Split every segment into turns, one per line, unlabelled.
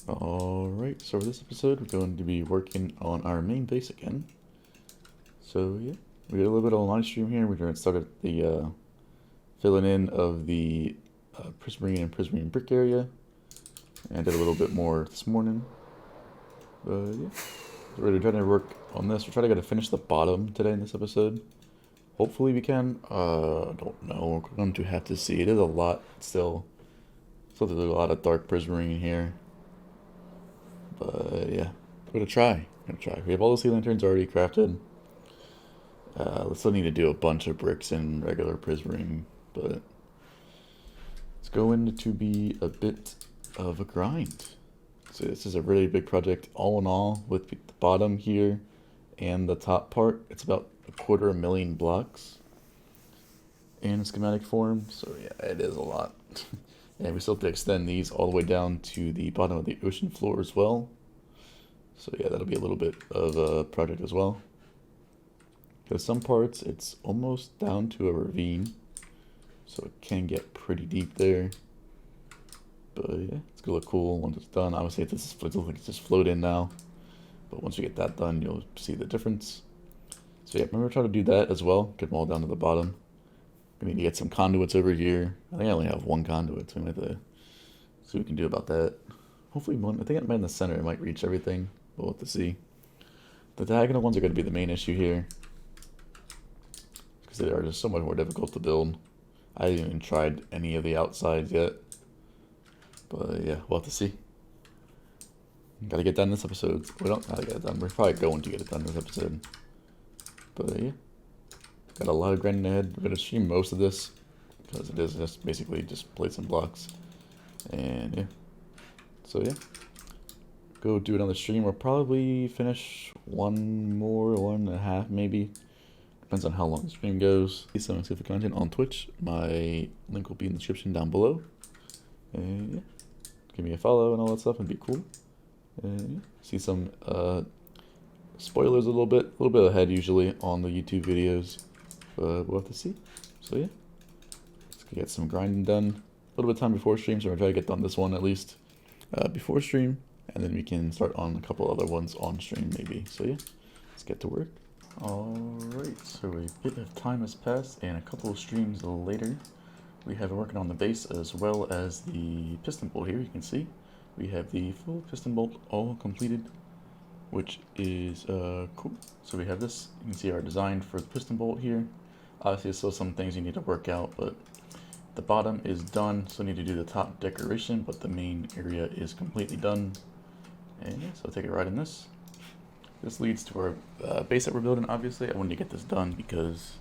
Alright, so for this episode we're going to be working on our main base again. So yeah, we did a little bit of a live stream here. We're going to start at the filling in of the prismarine and prismarine brick area. And did a little bit more this morning. Yeah, so we're trying to work on this. We're trying to finish the bottom today in this episode. Hopefully we can. I don't know. We're going to have to see. It is a lot still. So there's a lot of dark prismarine here. But yeah, we're gonna try. We have all the sea lanterns already crafted. Let's still need to do a bunch of bricks and regular prismarine, but it's going to be a bit of a grind. So this is a really big project. All in all, with the bottom here and the top part, it's about 250,000 blocks in schematic form. So yeah, it is a lot. And we still have to extend these all the way down to the bottom of the ocean floor as well. So yeah, that'll be a little bit of a project as well. Because some parts, it's almost down to a ravine. So it can get pretty deep there. But yeah, it's gonna look cool once it's done. Obviously, it looks like it's just float in now. But once you get that done, you'll see the difference. So yeah, remember try to do that as well. Get them all down to the bottom. We need to get some conduits over here. I think I only have one conduit, so we might have to see what we can do about that. Hopefully one, I think it might in the center, it might reach everything. We'll have to see. The diagonal ones are going to be the main issue here. Because they are just so much more difficult to build. I haven't even tried any of the outsides yet. But yeah, we'll have to see. Gotta get done this episode. We don't gotta get it done. We're probably going to get it done this episode. But yeah. Got a lot of grinding ahead. We're going to stream most of this because it is just basically just plates and blocks. And yeah. So yeah. Go do another stream. We'll probably finish one more, 1.5 maybe. Depends on how long the stream goes. See some exclusive content on Twitch. My link will be in the description down below. And yeah. Give me a follow and all that stuff and be cool. And yeah. See some spoilers a little bit ahead usually on the YouTube videos. But we'll have to see. So yeah, let's get some grinding done. A little bit of time before stream, so we're gonna try to get done this one at least before stream, and then we can start on a couple other ones on stream maybe. So yeah, let's get to work. Alright, so a bit of time has passed, and a couple of streams later, we have been working on the base as well as the piston bolt here. You can see we have the full piston bolt all completed, which is cool. So we have this. You can see our design for the piston bolt here. Obviously, there's still some things you need to work out, but the bottom is done. So I need to do the top decoration, but the main area is completely done. And yeah, so I'll take it right in this. This leads to our base that we're building. Obviously, I wanted to get this done because,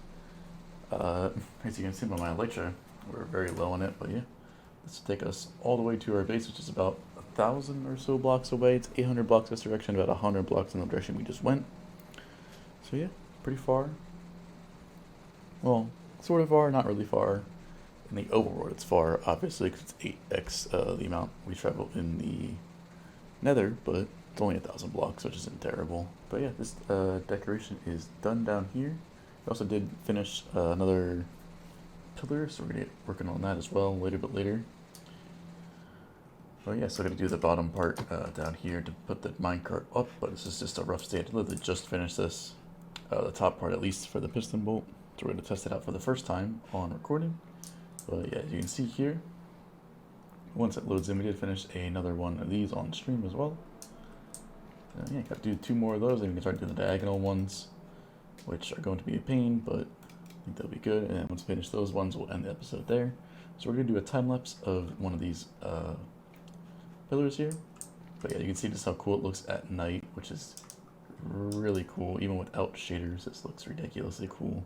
as you can see by my elytra, we're very low on it. But yeah, this will take us all the way to our base, which is about 1,000 or so blocks away. It's 800 blocks this direction, about 100 blocks in the direction we just went. So yeah, pretty far. Well, sort of far, not really far. In the overworld, it's far, obviously, because it's 8x the amount we travel in the nether, but it's only 1,000 blocks, which isn't terrible. But yeah, this decoration is done down here. We also did finish another pillar, so we're going to get working on that as well a little bit later. Well, yeah, so I gotta do the bottom part down here to put the minecart up, but this is just a rough state. I literally just finished this, the top part at least for the piston bolt. So we're gonna test it out for the first time on recording. But yeah, as you can see here, once it loads in, we did finish another one of these on stream as well. Yeah, gotta do 2 more of those, and we can start doing the diagonal ones, which are going to be a pain, but I think they'll be good. And once we finish those ones, we'll end the episode there. So we're gonna do a time lapse of one of these pillars here. But yeah, you can see just how cool it looks at night, which is really cool. Even without shaders, this looks ridiculously cool.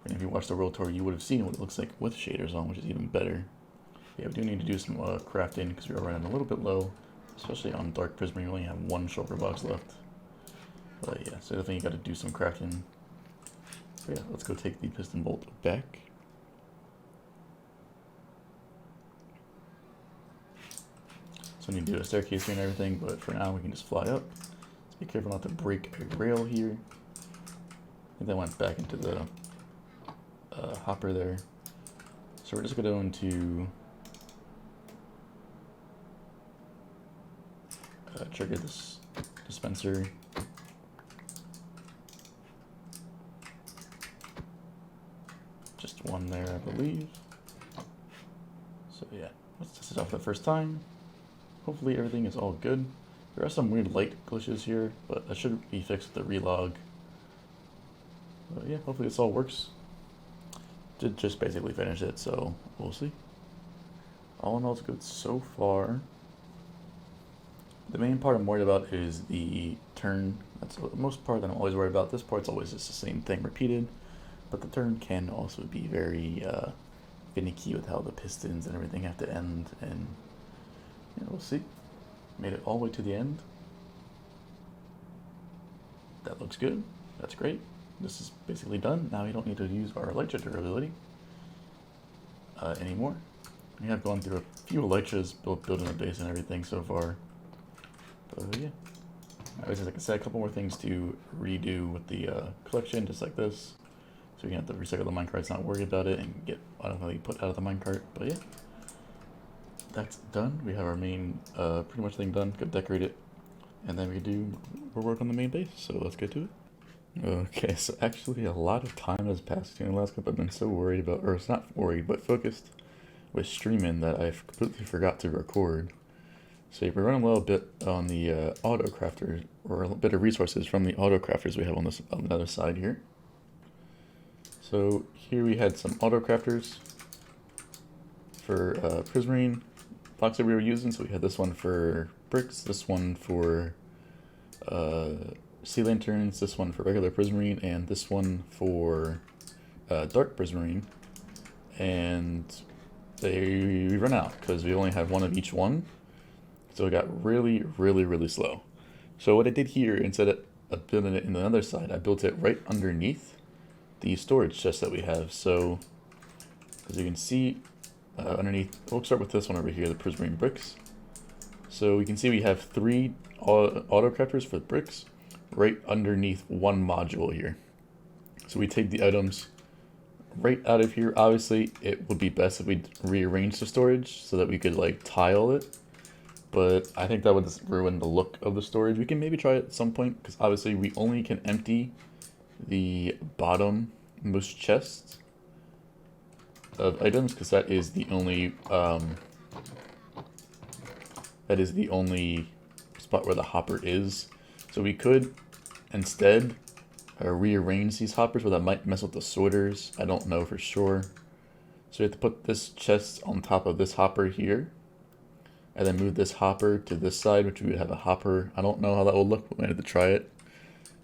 And if you watched the world tour, you would have seen what it looks like with shaders on, which is even better. Yeah, we do need to do some crafting because we are running a little bit low, especially on dark prism. You only have 1 shulker box left. But yeah, so I think you got to do some crafting. So yeah, let's go take the piston bolt back. So we need to do a staircase here and everything, but for now we can just fly up. Let's be careful not to break a rail here. I think that went back into the hopper there. So we're just going to trigger this dispenser. Just one there, I believe. So yeah, let's test it out for the first time. Hopefully everything is all good. There are some weird light glitches here, but that should be fixed with the relog. But yeah, hopefully this all works. Did just basically finish it, so we'll see. All in all, it's good so far. The main part I'm worried about is the turn. That's the most part that I'm always worried about. This part's always just the same thing repeated, but the turn can also be very finicky with how the pistons and everything have to end, and yeah, we'll see. Made it all the way to the end. That looks good. That's great. This is basically done. Now we don't need to use our elytra durability anymore. We have gone through a few elytras, building a base and everything so far. But yeah. Like I said, a couple more things to redo with the collection, just like this. So we can have to recycle the minecarts, not worry about it, and get automatically put out of the minecart. But yeah, that's done. We have our main pretty much thing done. Could decorate it, and then we'll work on the main base. So let's get to it. Okay, so actually a lot of time has passed in the last couple. I've been so worried about, or it's not worried, but focused with streaming that I completely forgot to record. So we're running a little bit on the AutoCrafters, or a bit of resources from the AutoCrafters we have on the other side here. So here we had some AutoCrafters for prismarine blocks that we were using. So we had this one for bricks, this one for sea lanterns, this one for regular prismarine, and this one for dark prismarine. And they run out because we only have one of each one. So it got really, really, really slow. So what I did here, instead of building it in the other side, I built it right underneath the storage chest that we have. So as you can see underneath, we'll start with this one over here, the prismarine bricks. So we can see we have 3 AutoCrafters for the bricks right underneath one module here. So we take the items right out of here. Obviously it would be best if we rearrange the storage so that we could like tile it, but I think that would just ruin the look of the storage. We can maybe try it at some point, because obviously we only can empty the bottom most chests of items, because that is the only spot where the hopper is. So we could instead rearrange these hoppers, but that might mess with the sorters. I don't know for sure. So we have to put this chest on top of this hopper here, and then move this hopper to this side, which we would have a hopper. I don't know how that will look. We might have to try it.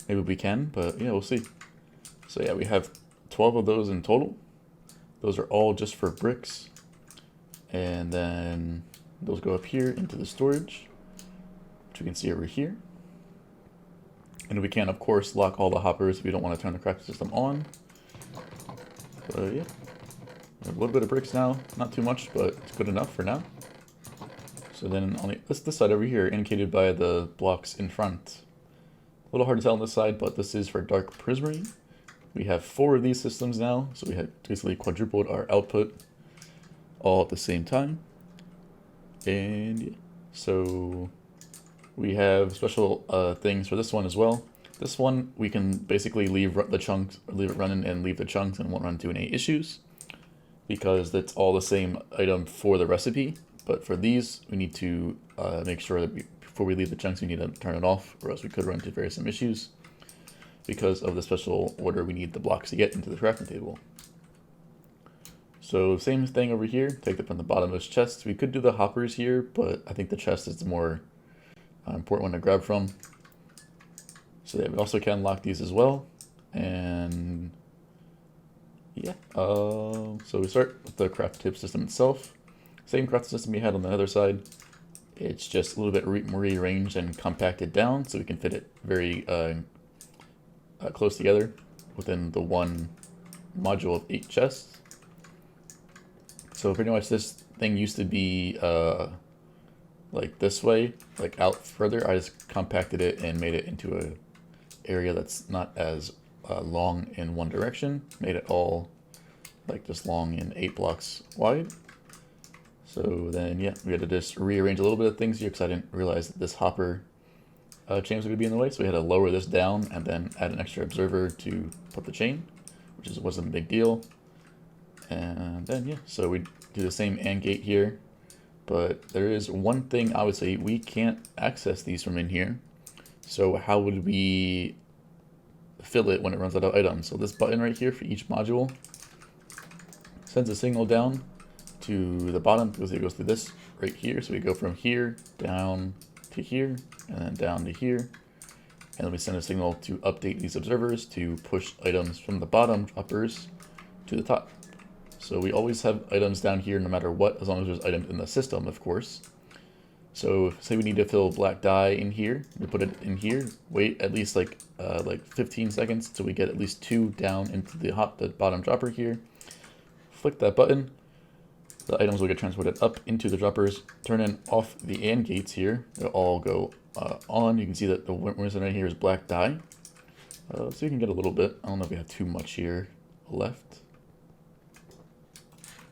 Maybe we can, but yeah, we'll see. So yeah, we have 12 of those in total. Those are all just for bricks. And then those go up here into the storage, which we can see over here. And we can, of course, lock all the hoppers if we don't want to turn the crafting system on. But yeah, a little bit of bricks now. Not too much, but it's good enough for now. So then on this side over here, indicated by the blocks in front. A little hard to tell on this side, but this is for dark prismarine. We have 4 of these systems now, so we have basically quadrupled our output all at the same time. And yeah, so we have special things for this one as well. This one we can basically leave the chunks, or leave it running and leave the chunks, and won't run into any issues, because that's all the same item for the recipe. But for these, we need to make sure that before we leave the chunks, we need to turn it off, or else we could run into some issues. Because of the special order we need the blocks to get into the crafting table. So same thing over here, take them from the bottommost chest. We could do the hoppers here, but I think the chest is the more important one to grab from. So yeah, we also can lock these as well. And yeah, so we start with the craft tip system itself. Same craft system we had on the other side. It's just a little bit rearranged and compacted down so we can fit it very close together within the one module of 8 chests. So pretty much this thing used to be like this way, like out further. I just compacted it and made it into a area that's not as long in one direction. Made it all like just long in 8 blocks wide. So then, yeah, we had to just rearrange a little bit of things here because I didn't realize that this hopper chain was going to be in the way. So we had to lower this down and then add an extra observer to put the chain, which wasn't a big deal. And then, yeah, so we do the same AND gate here. But there is one thing I would say, we can't access these from in here. So how would we fill it when it runs out of items? So this button right here for each module sends a signal down to the bottom because it goes through this right here. So we go from here down to here and then down to here. And then we send a signal to update these observers to push items from the bottom uppers to the top. So we always have items down here no matter what, as long as there's items in the system, of course. So say we need to fill black dye in here, we put it in here, wait at least like 15 seconds until we get at least 2 down into the bottom dropper here. Flick that button, the items will get transported up into the droppers, turn in off the AND gates here, they'll all go on. You can see that the reason right here is black dye. So you can get a little bit, I don't know if we have too much here left.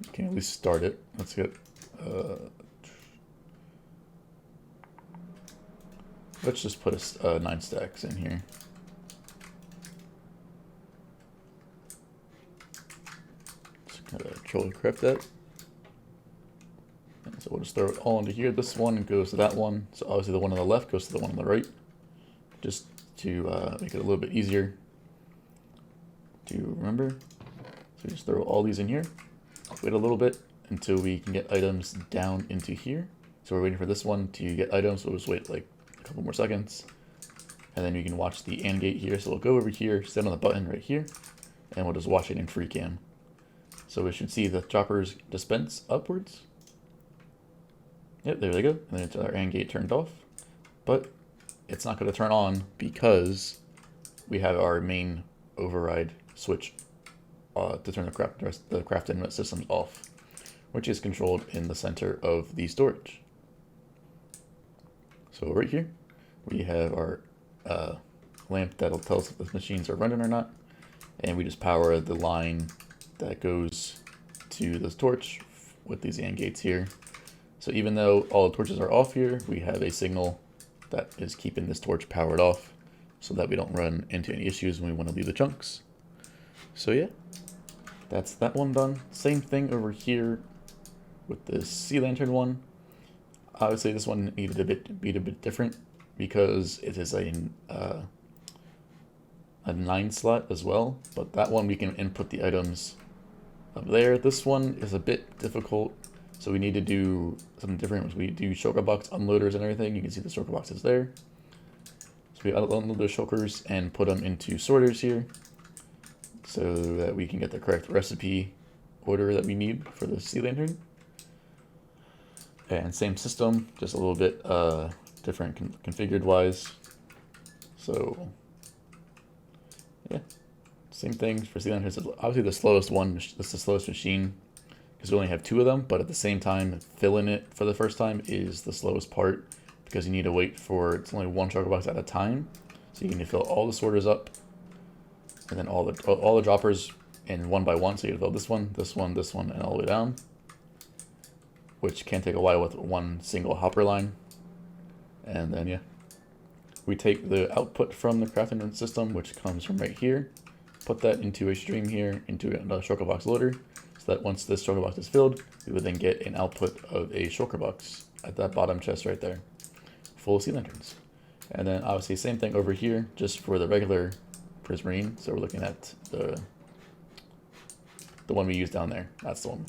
You can at least start it. Let's get let's just put 9 stacks in here. Just kind of AutoCraft that. And so we'll just throw it all into here. This one goes to that one. So obviously the one on the left goes to the one on the right. Just to make it a little bit easier to remember. So we just throw all these in here. Wait a little bit until we can get items down into here. So we're waiting for this one to get items. So we'll just wait like a couple more seconds. And then you can watch the AND gate here. So we'll go over here, stand on the button right here, and we'll just watch it in free cam. So we should see the droppers dispense upwards. Yep, there they go. And then our AND gate turned off. But it's not going to turn on because we have our main override switch to turn the craft inlet systems off, which is controlled in the center of the storage. So right here, we have our lamp that'll tell us if the machines are running or not, and we just power the line that goes to this torch with these AND gates here. So even though all the torches are off here, we have a signal that is keeping this torch powered off so that we don't run into any issues when we want to leave the chunks. So yeah, that's that one done. Same thing over here with the sea lantern one. I would say this one needed to be a bit different because it is a 9 slot as well, but that one we can input the items up there. This one is a bit difficult, so we need to do something different. We do shulker box unloaders and everything. You can see the shulker boxes there. So we unload those shulkers and put them into sorters here so that we can get the correct recipe order that we need for the sea lantern. And same system, just a little bit different configured wise. So yeah, same thing for sea lanterns. Obviously the slowest one, that's the slowest machine because we only have 2 of them, but at the same time filling it for the first time is the slowest part because you need to wait for, it's only 1 shulker box at a time. So you need to fill all the sorters up and then all the droppers in one by one. So you fill this one, this one, this one, and all the way down, which can take a while with one single hopper line. And then yeah, we take the output from the crafting system, which comes from right here, put that into a stream here, into another shulker box loader, so that once this shulker box is filled, we would then get an output of a shulker box at that bottom chest right there, full of sea lanterns. And then obviously same thing over here, just for the regular prismarine. So we're looking at the one we use down there. That's the one.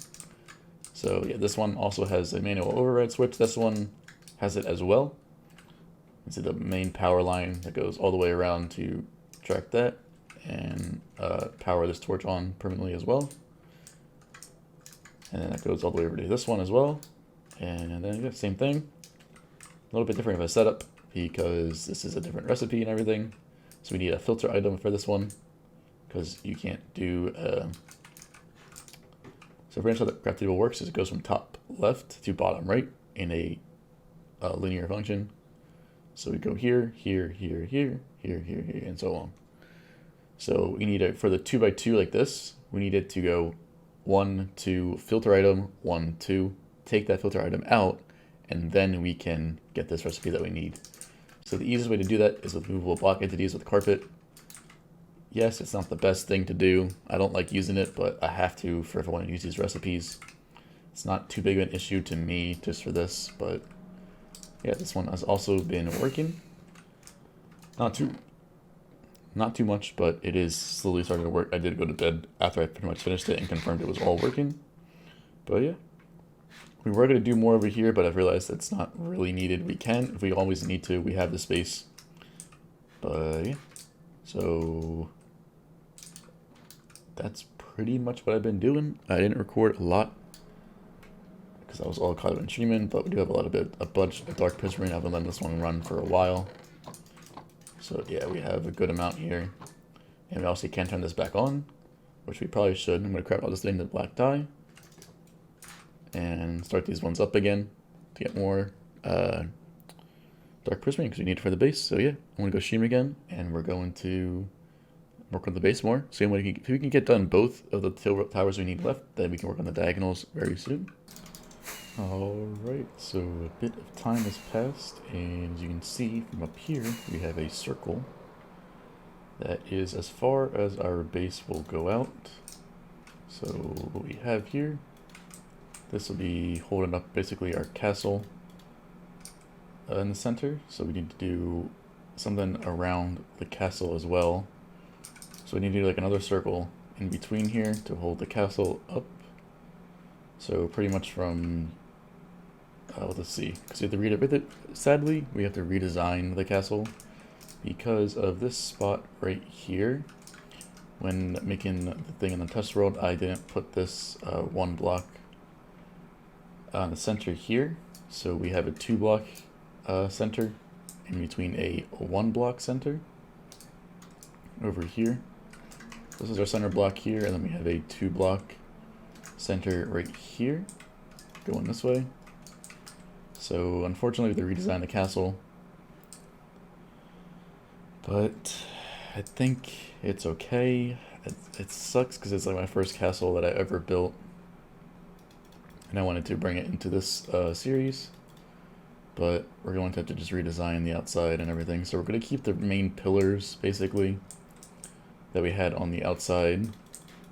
So yeah, this one also has a manual override switch. This one has it as well. You can see the main power line that goes all the way around to track that and power this torch on permanently as well. And then that goes all the way over to this one as well. And then yeah, same thing. A little bit different of a setup because this is a different recipe and everything. So we need a filter item for this one because you can't do so for instance, how the craft table works is it goes from top left to bottom right in a linear function. So we go here, here, here, here, here, here, here, and so on. So we need it for the 2x2 like this. We need it to go 1, 2, filter item, 1, 2, take that filter item out, and then we can get this recipe that we need. So the easiest way to do that is with movable block entities with carpet. Yes, it's not the best thing to do. I don't like using it, but I have to if I want to use these recipes. It's not too big of an issue to me just for this, but yeah, this one has also been working. Not too much, but it is slowly starting to work. I did go to bed after I pretty much finished it and confirmed it was all working. But yeah, we were going to do more over here, but I've realized that's not really needed. We can, if we always need to, we have the space. But yeah, so that's pretty much what I've been doing. I didn't record a lot because I was all caught up in streaming, but we do have a bunch of dark prismarine. I've been letting this one run for a while. So yeah, we have a good amount here. And we also can turn this back on, which we probably should. I'm going to craft all this into black dye. And start these ones up again to get more dark prismarine because we need it for the base. So yeah, I'm going to go stream again, and we're going to work on the base more. So if we can get done both of the towers we need left, then we can work on the diagonals very soon. Alright, so a bit of time has passed, and as you can see from up here, we have a circle that is as far as our base will go out. So what we have here, this will be holding up basically our castle in the center. So we need to do something around the castle as well. So we need to do like another circle in between here to hold the castle up. So pretty much from let's see, because we have to read it with it. Sadly, we have to redesign the castle because of this spot right here. When making the thing in the test world, I didn't put this one block on the center here. So we have a 2-block center in between a 1-block center over here. This is our center block here, and then we have a 2-block center right here going this way. So unfortunately, we have to redesign the castle, but I think it's okay. It sucks because it's like my first castle that I ever built, and I wanted to bring it into this series, but we're going to have to just redesign the outside and everything. So we're going to keep the main pillars basically that we had on the outside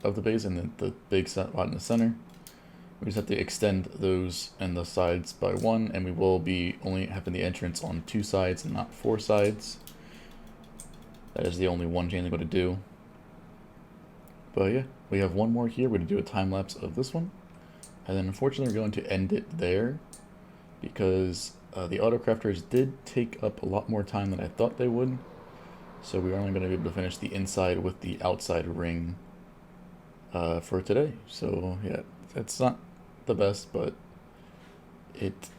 of the base, and then the big spot in the center. We just have to extend those and the sides by 1, and we will be only having the entrance on 2 sides and not 4 sides. That is the only one change I'm going to do. But yeah, we have one more here. We're going to do a time lapse of this one, and then unfortunately we're going to end it there because the AutoCrafters did take up a lot more time than I thought they would. So we're only going to be able to finish the inside with the outside ring for today. So yeah, it's not the best, but it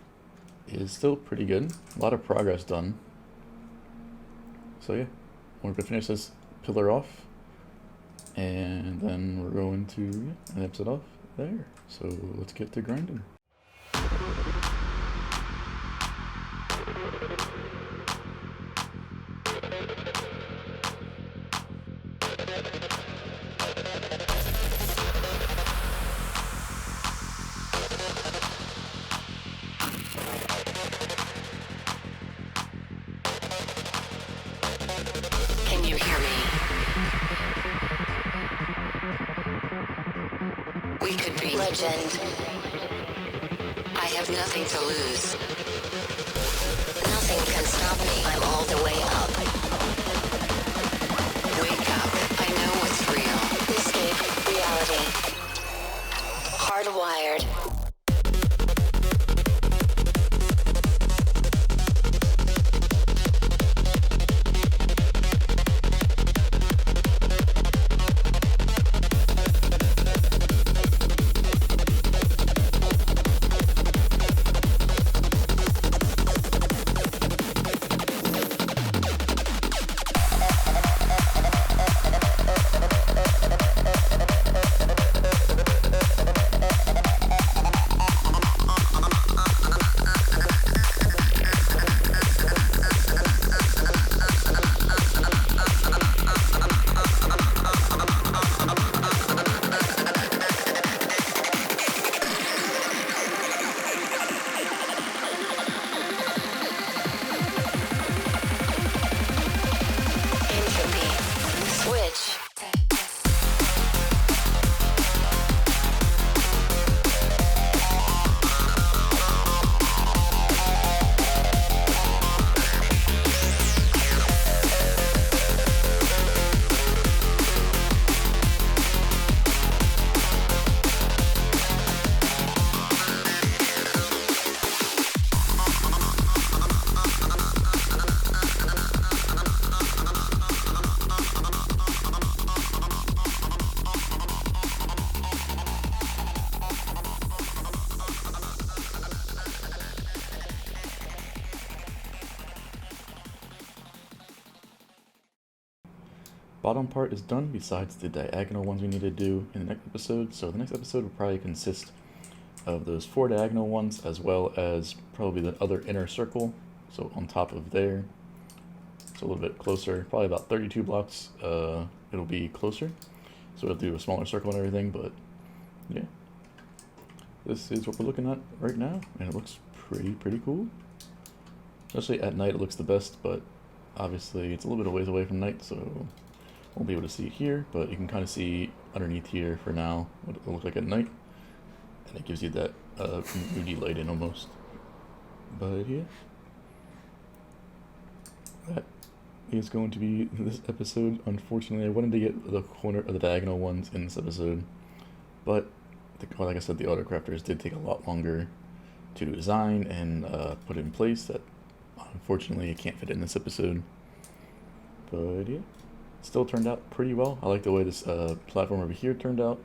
is still pretty good. A lot of progress done. So yeah, we're going to finish this pillar off, and then we're going to nip it off there. So let's get to grinding.
Can you hear me? We could be legend. I have nothing to lose. Nothing can stop me. I'm all the way up. Wake up. I know what's real. Escape reality. Hardwired.
bottom part is done, besides the diagonal ones we need to do in the next episode. So the next episode will probably consist of those 4 diagonal ones, as well as probably the other inner circle, so on top of there. So a little bit closer, probably about 32 blocks, it'll be closer. So we'll do a smaller circle and everything, but yeah. This is what we're looking at right now, and it looks pretty cool. Especially at night it looks the best, but obviously it's a little bit of ways away from night, so won't be able to see it here, but you can kind of see underneath here for now what it will look like at night. And it gives you that moody light in almost. But yeah, that is going to be this episode. Unfortunately, I wanted to get the corner of the diagonal ones in this episode, but well, like I said, the AutoCrafters did take a lot longer to design and put in place that unfortunately I can't fit in this episode. But yeah, still turned out pretty well. I like the way this platform over here turned out.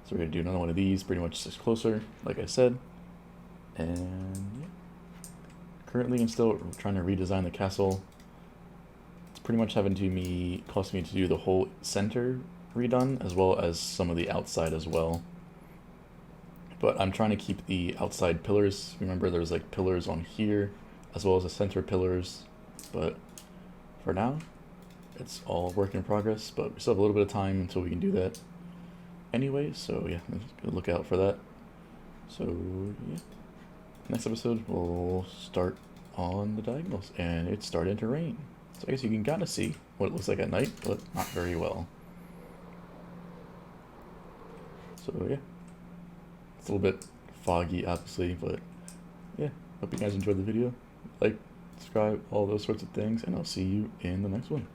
So we're going to do another one of these, pretty much just closer, like I said. And yeah. Currently I'm still trying to redesign the castle. It's pretty much having to cost me to do the whole center redone, as well as some of the outside as well. But I'm trying to keep the outside pillars. Remember, there's like pillars on here, as well as the center pillars. But for now, it's all work in progress, but we still have a little bit of time until we can do that anyway, so yeah, look out for that. So yeah, next episode we'll start on the diagonals, and it's starting to rain. So I guess you can kind of see what it looks like at night, but not very well. So yeah, it's a little bit foggy obviously, but yeah, hope you guys enjoyed the video. Like, subscribe, all those sorts of things, and I'll see you in the next one.